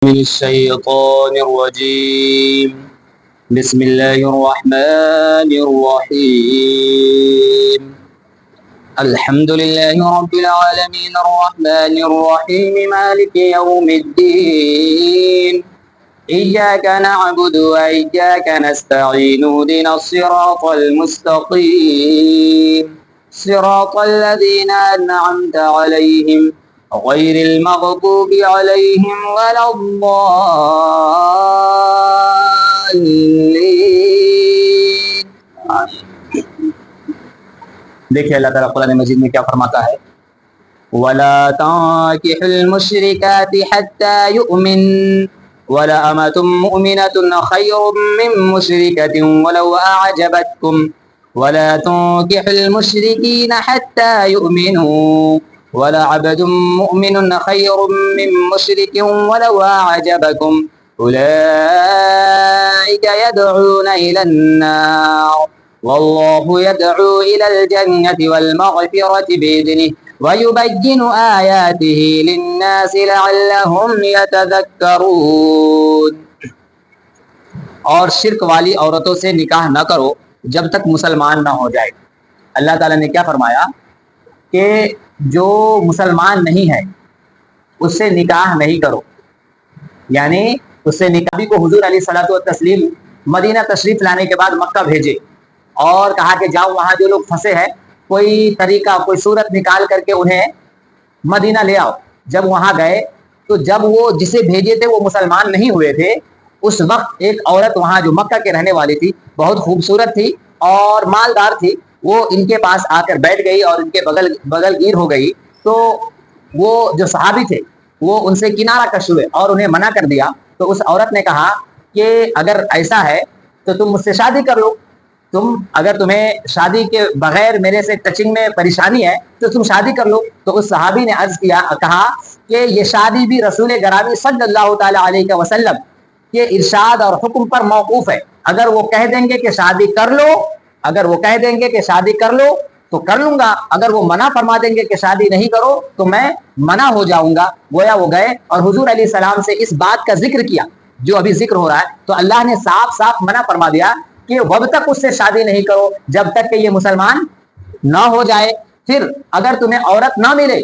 من الشيطان الرجيم بسم الله الرحمن الرحيم الحمد لله رب العالمين الرحمن الرحيم مالك يوم الدين إياك نعبد وإياك نستعين اهدنا الصراط المستقيم صراط الذين أنعمت عليهم غير المغضوب عليهم ولا الضالين. دیکھیے اللہ تعالیٰ قرآن مجید میں کیا فرماتا ہے، وَلَا تَنكِحُوا الْمُشْرِكَاتِ حَتَّى يُؤْمِنَ وَلَأَمَةٌ مُؤْمِنَةٌ خَيْرٌ مِّن مُّشْرِكَةٍ وَلَوْ أَعْجَبَتْكُمْ وَلَا تُنكِحُوا الْمُشْرِكِينَ حَتَّى يُؤْمِنُوا وَلَعَبْدٌ مُؤْمِنٌ خَيْرٌ مِّن مُّشْرِكٍ وَلَوْ أَعْجَبَكُمْ أُولَٰئِكَ يَدْعُونَ إِلَى النَّارِ وَاللَّهُ يَدْعُو إِلَى الْجَنَّةِ وَالْمَغْفِرَةِ بِإِذْنِهِ وَيُبَيِّنُ آيَاتِهِ لِلنَّاسِ لَعَلَّهُمْ يَتَذَكَّرُونَ. اور شرک والی عورتوں سے نکاح نہ کرو جب تک مسلمان نہ ہو جائے. اللہ تعالیٰ نے کیا فرمایا کہ جو مسلمان نہیں ہے اس سے نکاح نہیں کرو، یعنی اس سے نکاح بھی کو حضور علیہ الصلوۃ والتسلیم مدینہ تشریف لانے کے بعد مکہ بھیجے اور کہا کہ جاؤ وہاں جو لوگ پھنسے ہیں کوئی طریقہ کوئی صورت نکال کر کے انہیں مدینہ لے آؤ. جب وہاں گئے تو جب وہ جسے بھیجے تھے وہ مسلمان نہیں ہوئے تھے، اس وقت ایک عورت وہاں جو مکہ کے رہنے والی تھی، بہت خوبصورت تھی اور مالدار تھی، وہ ان کے پاس آ کر بیٹھ گئی اور ان کے بغل گیر ہو گئی. تو وہ جو صحابی تھے وہ ان سے کنارہ کش ہوئے اور انہیں منع کر دیا. تو اس عورت نے کہا کہ اگر ایسا ہے تو تم مجھ سے شادی کر لو، اگر تمہیں شادی کے بغیر میرے سے ٹچنگ میں پریشانی ہے تو تم شادی کر لو. تو اس صحابی نے عرض کہا کہ یہ شادی بھی رسول گرامی صلی اللہ تعالی علیہ وسلم کے ارشاد اور حکم پر موقوف ہے. اگر وہ کہہ دیں گے کہ شادی کر لو تو کر لوں گا، اگر وہ منع فرما دیں گے کہ شادی نہیں کرو تو میں منع ہو جاؤں گا. گویا وہ گئے اور حضور علیہ السلام سے اس بات کا ذکر کیا جو ابھی ذکر ہو رہا ہے. تو اللہ نے صاف صاف منع فرما دیا کہ وب تک اس سے شادی نہیں کرو جب تک کہ یہ مسلمان نہ ہو جائے. پھر اگر تمہیں عورت نہ ملے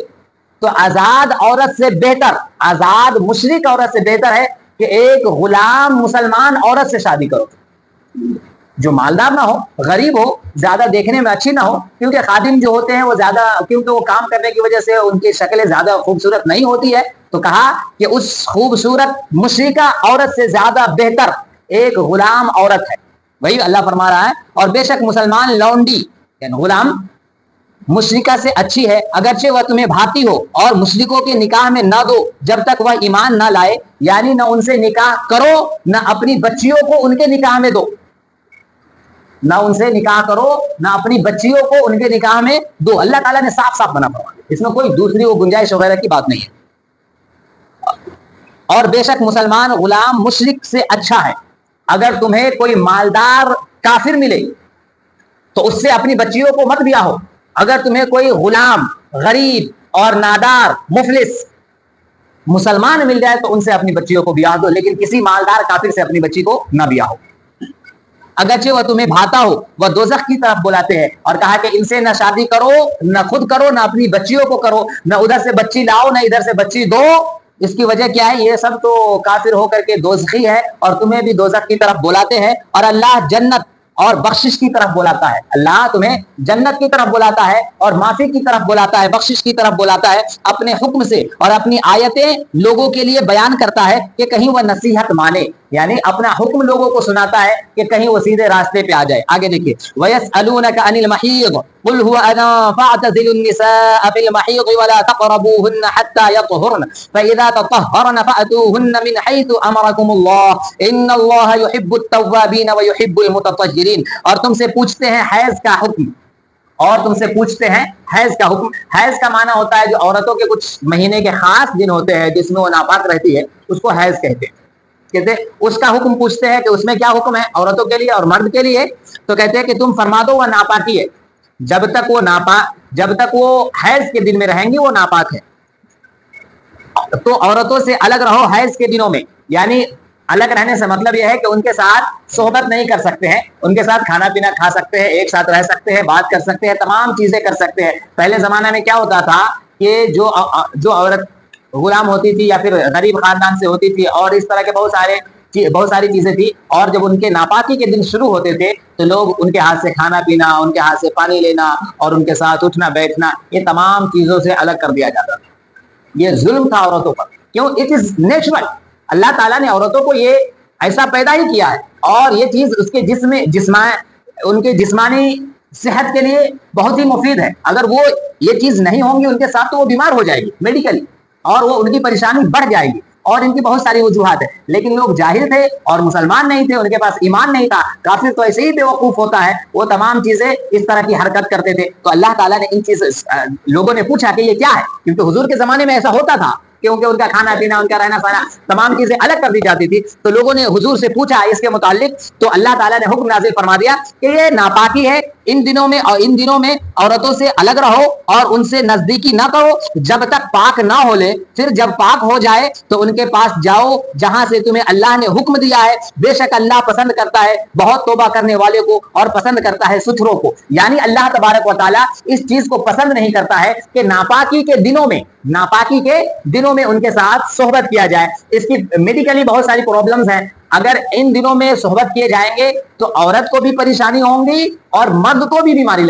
تو آزاد عورت سے بہتر، آزاد مشرک عورت سے بہتر ہے کہ ایک غلام مسلمان عورت سے شادی کرو جو مالدار نہ ہو، غریب ہو، زیادہ دیکھنے میں اچھی نہ ہو، کیونکہ خادم جو ہوتے ہیں وہ زیادہ، کیونکہ وہ کام کرنے کی وجہ سے ان کی شکلیں زیادہ خوبصورت نہیں ہوتی ہے. تو کہا کہ اس خوبصورت مشرکہ عورت سے زیادہ بہتر ایک غلام عورت ہے. وہی اللہ فرما رہا ہے. اور بے شک مسلمان لونڈی یعنی غلام مشرکہ سے اچھی ہے اگرچہ وہ تمہیں بھاتی ہو، اور مشرکوں کے نکاح میں نہ دو جب تک وہ ایمان نہ لائے، یعنی نہ ان سے نکاح کرو نہ اپنی بچیوں کو ان کے نکاح میں دو. نہ ان سے نکاح کرو نہ اپنی بچیوں کو ان کے نکاح میں دو. اللہ تعالیٰ نے صاف صاف منع فرمایا، اس میں کوئی دوسری وہ گنجائش وغیرہ کی بات نہیں ہے. اور بے شک مسلمان غلام مشرک سے اچھا ہے. اگر تمہیں کوئی مالدار کافر ملے تو اس سے اپنی بچیوں کو مت بیاہو. اگر تمہیں کوئی غلام غریب اور نادار مفلس مسلمان مل جائے تو ان سے اپنی بچیوں کو بیاہ دو، لیکن کسی مالدار کافر سے اپنی بچی کو نہ بیاہو اگرچہ وہ تمہیں بھاتا ہو. وہ دوزخ کی طرف بلاتے ہیں اور کہا کہ ان سے نہ شادی کرو، نہ خود کرو، نہ اپنی بچیوں کو کرو، نہ ادھر سے بچی لاؤ نہ ادھر سے بچی دو. اس کی وجہ کیا ہے؟ یہ سب تو کافر ہو کر کے دوزخی ہے اور تمہیں بھی دوزخ کی طرف بلاتے ہیں. اور اللہ جنت اور بخشش کی طرف بلاتا ہے. اللہ تمہیں جنت کی طرف بلاتا ہے اور معافی کی طرف بلاتا ہے، بخشش کی طرف بلاتا ہے اپنے حکم سے، اور اپنی آیتیں لوگوں کے لیے بیان کرتا ہے کہ کہیں وہ نصیحت مانے، یعنی اپنا حکم لوگوں کو سناتا ہے کہ کہیں وہ سیدھے راستے پہ آ جائے. آگے دیکھیے، وَيَسْأَلُونَكَ عَنِ الْمَحِيضِ قُلْ هُوَ أَذًى فَاعْتَزِلُوا النِّسَاءَ فِي الْمَحِيضِ وَلَا تَقْرَبُوهُنَّ حَتَّى يَطْهُرْنَ فَإِذَا تَطَهَّرْنَ فَأْتُوهُنَّ مِنْ حَيْثُ أَمَرَكُمُ اللَّهُ إِنَّ اللَّهَ يُحِبُّ التَّوَّابِينَ وَيُحِبُّ الْمُتَطَهِّرِينَ. اور تم سے پوچھتے ہیں حیض کا حکم، حیض کا معنی ہوتا ہے جو عورتوں کے کچھ مہینے کے خاص دن ہوتے ہیں جس میں وہ ناپاک رہتی ہے، اس کو حیض کہتے ہیں. اس کا حکم پوچھتے ہیں کہ اس میں کیا حکم ہے عورتوں کے لیے اور مرد کے لیے. تو کہتے ہیں کہ تم فرما دو وہ ناپاکی ہے، جب تک وہ حیض کے دن میں رہیں گی وہ ناپاک ہے. تو عورتوں سے الگ رہو حیض کے دنوں میں، یعنی الگ رہنے سے مطلب یہ ہے کہ ان کے ساتھ صحبت نہیں کر سکتے ہیں، ان کے ساتھ کھانا پینا کھا سکتے ہیں، ایک ساتھ رہ سکتے ہیں، بات کر سکتے ہیں، تمام چیزیں کر سکتے ہیں۔ پہلے زمانہ میں کیا ہوتا تھا کہ جو عورت غلام ہوتی تھی یا پھر غریب خاندان سے ہوتی تھی اور اس طرح کے بہت ساری چیزیں تھی، اور جب ان کے ناپاکی کے دن شروع ہوتے تھے تو لوگ ان کے ہاتھ سے کھانا پینا، ان کے ہاتھ سے پانی لینا اور ان کے ساتھ اٹھنا بیٹھنا، یہ تمام چیزوں سے الگ کر دیا جاتا تھا۔ یہ ظلم تھا عورتوں پر، کیوں؟ اٹ از نیچرل، اللہ تعالیٰ نے عورتوں کو یہ ایسا پیدا ہی کیا ہے، اور یہ چیز اس کے ان کے جسمانی صحت کے لیے بہت ہی مفید ہے۔ اگر وہ یہ چیز نہیں ہوں گی ان کے ساتھ تو وہ بیمار ہو جائے گی میڈیکلی، اور وہ ان کی پریشانی بڑھ جائے گی، اور ان کی بہت ساری وجوہات ہیں۔ لیکن لوگ جاہل تھے اور مسلمان نہیں تھے، ان کے پاس ایمان نہیں تھا۔ کافر تو ایسے ہی بیوقوف ہوتا ہے، وہ تمام چیزیں اس طرح کی حرکت کرتے تھے۔ تو اللہ تعالیٰ نے ان چیزیں، لوگوں نے پوچھا کہ یہ کیا ہے، کیونکہ حضور کے زمانے میں ایسا ہوتا تھا، کیونکہ ان کا کھانا پینا، ان کا رہنا سہنا، تمام چیزیں الگ کر دی جاتی تھی۔ تو لوگوں نے حضور سے پوچھا اس کے متعلق، تو اللہ تعالیٰ نے حکم نازل فرما دیا کہ یہ ناپاکی ہے، ان دنوں میں عورتوں سے الگ رہو اور ان سے نزدیکی نہ کرو جب تک پاک نہ ہو لے، پھر جب پاک ہو جائے تو ان کے پاس جاؤ جہاں سے تمہیں اللہ نے حکم دیا ہے۔ بے شک اللہ پسند کرتا ہے بہت توبہ کرنے والے کو، اور پسند کرتا ہے ستھروں کو۔ یعنی اللہ تبارک و تعالیٰ اس چیز کو پسند نہیں کرتا ہے کہ ناپاکی کے دنوں میں ان کے ساتھ صحبت کیا جائے۔ اس کی میڈیکلی بہت ساری پرابلمز ہیں، اگر ان دنوں میں صحبت کیے جائیں گے تو عورت کو بھی پریشانی ہوں گی اور مرد کو بھی بیماری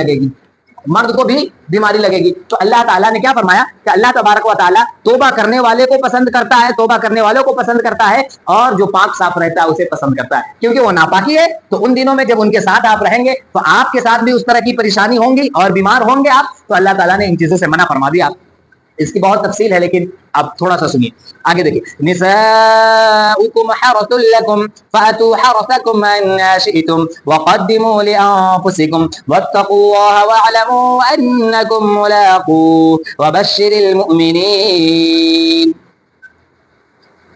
لگے گی۔ تو اللہ تعالیٰ نے کیا فرمایا کہ اللہ تبارک و تعالیٰ توبہ کرنے والے کو پسند کرتا ہے، توبہ کرنے والوں کو پسند کرتا ہے، اور جو پاک صاف رہتا ہے اسے پسند کرتا ہے، کیونکہ وہ ناپاکی ہے۔ تو ان دنوں میں جب ان کے ساتھ آپ رہیں گے تو آپ کے ساتھ بھی اس طرح کی پریشانی ہوں گی اور بیمار ہوں گے آپ، تو اللہ تعالیٰ نے ان چیزوں سے منع فرما دیا۔ اس کی بہت تفصیل ہے، لیکن اب تھوڑا سا سنیے آگے دیکھیے۔ نساؤکم حرث لکم فأتوا حرثکم ان شئتم وقدموا لانفسکم واتقوا اللہ واعلموا انکم ملاقوہ وبشر المؤمنین۔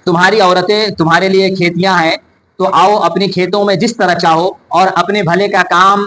تمہاری عورتیں تمہارے لیے کھیتیاں ہیں، تو آؤ اپنی کھیتوں میں جس طرح چاہو اور اپنے بھلے کا کام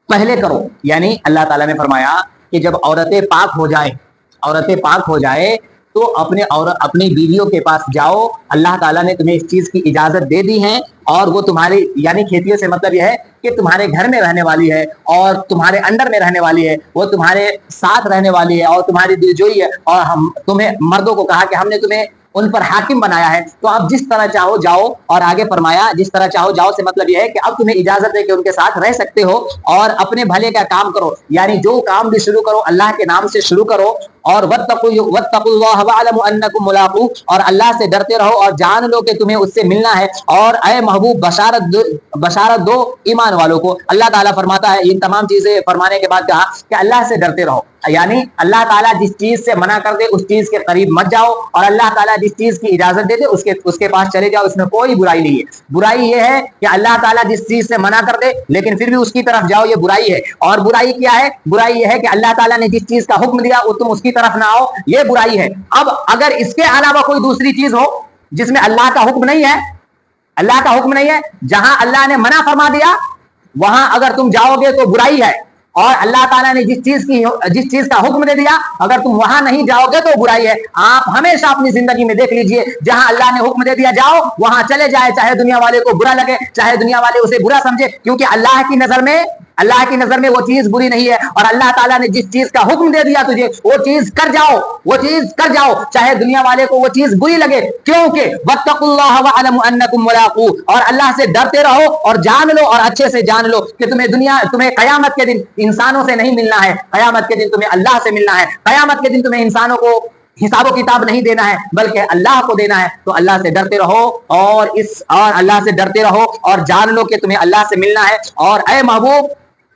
پہلے کرو۔ یعنی اللہ تعالیٰ نے فرمایا کہ جب عورتیں پاک ہو جائے تو اپنی بیویوں کے پاس جاؤ، اللہ تعالیٰ نے تمہیں اس چیز کی اجازت دے دی ہے، اور وہ تمہاری، یعنی کھیتیوں سے مطلب یہ ہے کہ تمہارے گھر میں رہنے والی ہے اور تمہارے انڈر میں رہنے والی ہے، وہ تمہارے ساتھ رہنے والی ہے اور تمہاری دلجوئی ہے، اور ہم تمہیں مردوں کو کہا کہ ہم نے تمہیں ان پر حاکم بنایا ہے، تو آپ جس طرح چاہو جاؤ۔ اور آگے فرمایا جس طرح چاہو جاؤ سے مطلب یہ ہے کہ اب تمہیں اجازت ہے کہ ان کے ساتھ رہ سکتے ہو اور اپنے بھلے کا کام کرو، یعنی جو کام بھی شروع کرو اللہ کے نام سے شروع کرو، اور واتقوا اللہ واعلموا انکم ملاقوہ، اور اللہ سے ڈرتے رہو اور جان لو کہ تمہیں اس سے ملنا ہے۔ اور اے محبوب بشارت دو ایمان والوں کو۔ اللہ تعالیٰ فرماتا ہے، ان تمام چیزیں فرمانے کے بعد کہا کہ اللہ سے ڈرتے رہو، یعنی اللہ تعالیٰ جس چیز سے منع کر دے اس چیز کے قریب مت جاؤ، اور اللہ تعالیٰ جس چیز کی اجازت دے دے اس کے پاس چلے جاؤ، اس میں کوئی برائی نہیں ہے۔ برائی یہ ہے کہ اللہ تعالیٰ جس چیز سے منع کر دے لیکن پھر بھی اس کی طرف جاؤ، یہ برائی ہے۔ اور برائی کیا ہے؟ برائی یہ ہے کہ اللہ تعالیٰ نے جس چیز کا حکم دیا وہ تم اس کی طرف نہ آؤ، یہ برائی ہے۔ اب اگر اس کے علاوہ کوئی دوسری چیز ہو جس میں اللہ کا حکم نہیں ہے، جہاں اللہ نے منع فرما دیا وہاں اگر تم جاؤ گے تو برائی ہے، اور اللہ تعالیٰ نے جس چیز کا حکم دے دیا اگر تم وہاں نہیں جاؤ گے تو برائی ہے۔ آپ ہمیشہ اپنی زندگی میں دیکھ لیجئے، جہاں اللہ نے حکم دے دیا جاؤ وہاں چلے جائے، چاہے دنیا والے کو برا لگے، چاہے دنیا والے اسے برا سمجھے، کیونکہ اللہ کی نظر میں وہ چیز بری نہیں ہے، اور اللہ تعالیٰ نے جس چیز کا حکم دے دیا تجھے وہ چیز کر جاؤ، چاہے دنیا والے کو وہ چیز بری لگے، کیونکہ واتقوا اللہ واعلموا انکم ملاقوہ، اور اللہ سے ڈرتے رہو اور جان لو، اور اچھے سے جان لو کہ تمہیں قیامت کے دن انسانوں سے نہیں ملنا ہے، قیامت کے دن تمہیں اللہ سے ملنا ہے، قیامت کے دن تمہیں انسانوں کو حساب و کتاب نہیں دینا ہے بلکہ اللہ کو دینا ہے۔ تو اللہ سے ڈرتے رہو اور اللہ سے ڈرتے رہو اور جان لو کہ تمہیں اللہ سے ملنا ہے۔ اور اے محبوب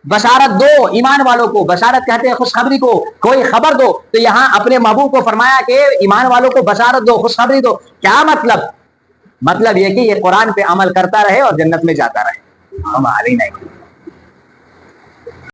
بشارت دو ایمان والوں کو، بشارت کہتے ہیں خوشخبری کو، کوئی خبر دو، تو یہاں اپنے محبوب کو فرمایا کہ ایمان والوں کو بشارت دو، خوشخبری دو۔ کیا مطلب یہ کہ یہ قرآن پہ عمل کرتا رہے اور جنت میں جاتا رہے۔ ہماری نہیں